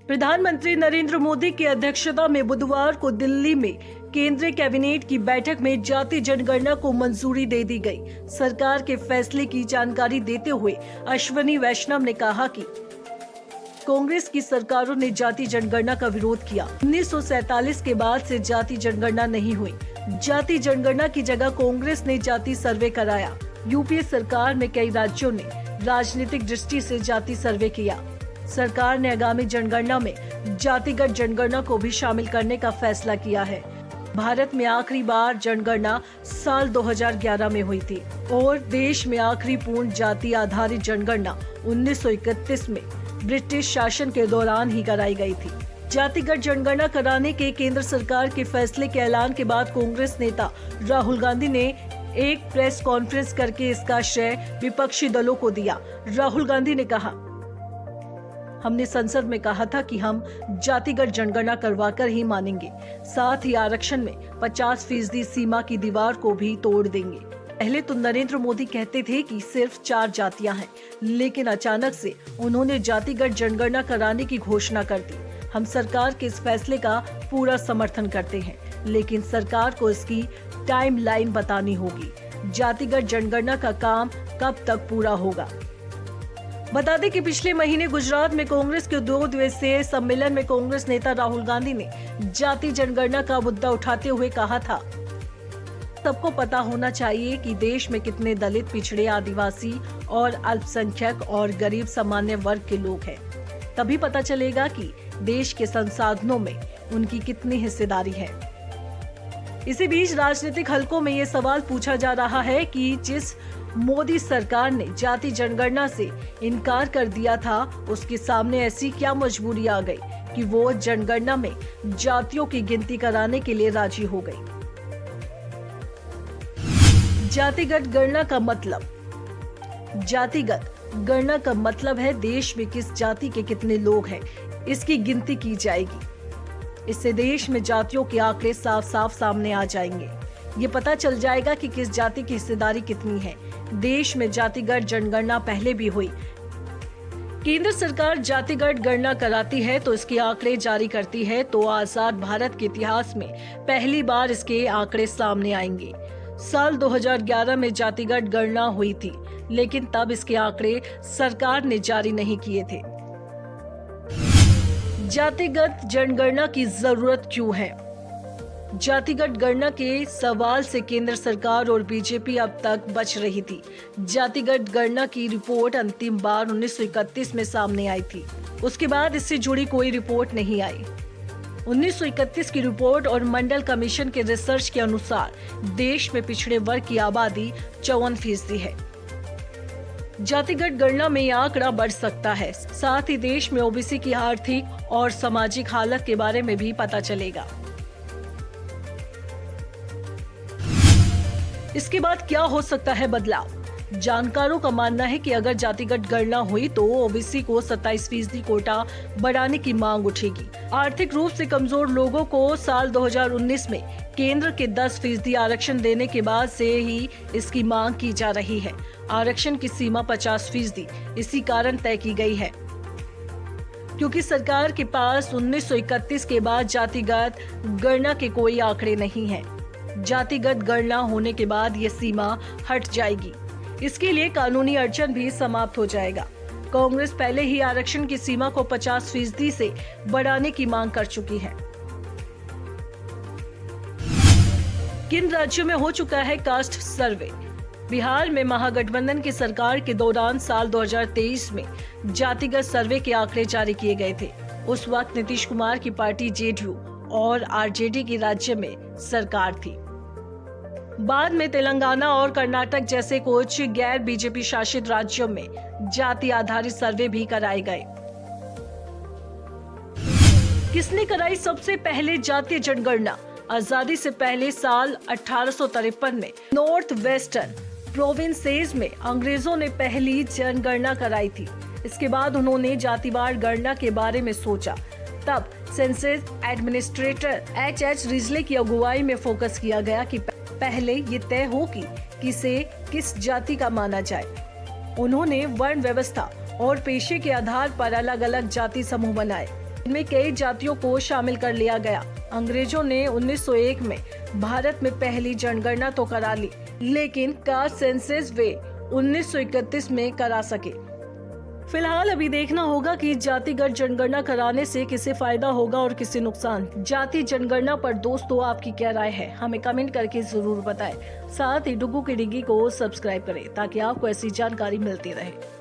प्रधानमंत्री नरेंद्र मोदी की अध्यक्षता में बुधवार को दिल्ली में केंद्रीय कैबिनेट की बैठक में जाति जनगणना को मंजूरी दे दी गई। सरकार के फैसले की जानकारी देते हुए अश्विनी वैष्णव ने कहा कि कांग्रेस की सरकारों ने जाति जनगणना का विरोध किया। 1947 के बाद से जाति जनगणना नहीं हुई। जाति जनगणना की जगह कांग्रेस ने जाति सर्वे कराया। यूपीए सरकार में कई राज्यों ने राजनीतिक दृष्टि से जाति सर्वे किया। सरकार ने आगामी जनगणना में जातिगत जनगणना को भी शामिल करने का फैसला किया है। भारत में आखिरी बार जनगणना साल 2011 में हुई थी और देश में आखिरी पूर्ण जाति आधारित जनगणना 1931 में ब्रिटिश शासन के दौरान ही कराई गई थी। जातिगत जनगणना कराने के केंद्र सरकार के फैसले के ऐलान के बाद कांग्रेस नेता राहुल गांधी ने एक प्रेस कॉन्फ्रेंस करके इसका श्रेय विपक्षी दलों को दिया। राहुल गांधी ने कहा, हमने संसद में कहा था कि हम जातिगत जनगणना करवाकर ही मानेंगे। साथ ही आरक्षण में 50% सीमा की दीवार को भी तोड़ देंगे। पहले तो नरेंद्र मोदी कहते थे कि सिर्फ 4 जातियां हैं, लेकिन अचानक से उन्होंने जातिगत जनगणना कराने की घोषणा कर दी। हम सरकार के इस फैसले का पूरा समर्थन करते हैं, लेकिन सरकार को इसकी टाइमलाइन बतानी होगी। जातिगत जनगणना का काम कब तक पूरा होगा? बता दें कि पिछले महीने गुजरात में कांग्रेस के 2 दिवसीय सम्मेलन में कांग्रेस नेता राहुल गांधी ने जाति जनगणना का मुद्दा उठाते हुए कहा था, सबको पता होना चाहिए कि देश में कितने दलित, पिछड़े, आदिवासी और अल्पसंख्यक और गरीब सामान्य वर्ग के लोग हैं। तभी पता चलेगा कि देश के संसाधनों में उनकी कितनी हिस्सेदारी है। इसी बीच राजनीतिक हलकों में ये सवाल पूछा जा रहा है कि जिस मोदी सरकार ने जाति जनगणना से इनकार कर दिया था, उसके सामने ऐसी क्या मजबूरी आ गई कि वो जनगणना में जातियों की गिनती कराने के लिए राजी हो गई। जातिगत गणना का मतलब, जातिगत गणना का मतलब है देश में किस जाति के कितने लोग हैं, इसकी गिनती की जाएगी। इससे देश में जातियों के आंकड़े साफ साफ सामने आ जाएंगे। ये पता चल जाएगा कि किस जाति की हिस्सेदारी कितनी है। देश में जातिगत जनगणना पहले भी हुई। केंद्र सरकार जातिगत गणना कराती है तो इसके आंकड़े जारी करती है, तो आजाद भारत के इतिहास में पहली बार इसके आंकड़े सामने आएंगे। साल 2011 में जातिगत गणना हुई थी, लेकिन तब इसके आंकड़े सरकार ने जारी नहीं किए थे। जातिगत जनगणना की जरूरत क्यों है? जातिगत गणना के सवाल से केंद्र सरकार और बीजेपी अब तक बच रही थी। जातिगत गणना की रिपोर्ट अंतिम बार 1931 में सामने आई थी। उसके बाद इससे जुड़ी कोई रिपोर्ट नहीं आई। 1931 की रिपोर्ट और मंडल कमीशन के रिसर्च के अनुसार देश में पिछड़े वर्ग की आबादी 54% है। जातिगत गणना में यह आंकड़ा बढ़ सकता है। साथ ही देश में ओबीसी की आर्थिक और सामाजिक हालत के बारे में भी पता चलेगा। इसके बाद क्या हो सकता है बदलाव? जानकारों का मानना है कि अगर जातिगत गणना हुई तो ओबीसी को 27% कोटा बढ़ाने की मांग उठेगी। आर्थिक रूप से कमजोर लोगों को साल 2019 में केंद्र के 10% आरक्षण देने के बाद से ही इसकी मांग की जा रही है। आरक्षण की सीमा 50% इसी कारण तय की गई है, क्योंकि सरकार के पास 1931 के बाद जातिगत गणना के कोई आंकड़े नहीं हैं। जातिगत गणना होने के बाद ये सीमा हट जाएगी। इसके लिए कानूनी अड़चन भी समाप्त हो जाएगा। कांग्रेस पहले ही आरक्षण की सीमा को 50% से बढ़ाने की मांग कर चुकी है। किन राज्यों में हो चुका है कास्ट सर्वे? बिहार में महागठबंधन की सरकार के दौरान साल 2023 में जातिगत सर्वे के आंकड़े जारी किए गए थे। उस वक्त नीतीश कुमार की पार्टी जेडीयू और आरजेडी की राज्य में सरकार थी। बाद में तेलंगाना और कर्नाटक जैसे कुछ गैर बीजेपी शासित राज्यों में जाति आधारित सर्वे भी कराए गए। किसने कराई सबसे पहले जातीय जनगणना? आजादी से पहले साल 1853 में नॉर्थ वेस्टर्न प्रोविंसेस में अंग्रेजों ने पहली जनगणना कराई थी। इसके बाद उन्होंने जातिवार गणना के बारे में सोचा। तब सेंसस एडमिनिस्ट्रेटर एच रिजले की अगुवाई में फोकस किया गया कि पहले ये तय हो कि किसे किस जाति का माना जाए। उन्होंने वर्ण व्यवस्था और पेशे के आधार पर अलग अलग जाति समूह बनाए। इनमें कई जातियों को शामिल कर लिया गया। अंग्रेजों ने 1901 में भारत में पहली जनगणना तो करा ली, लेकिन कास्ट सेंसस वे 1931 में करा सके। फिलहाल अभी देखना होगा कि जातिगत जनगणना कराने से किसे फायदा होगा और किसे नुकसान। जाति जनगणना पर दोस्तों आपकी क्या राय है, हमें कमेंट करके जरूर बताएं। साथ ही डुगू की डिग्गी को सब्सक्राइब करें ताकि आपको ऐसी जानकारी मिलती रहे।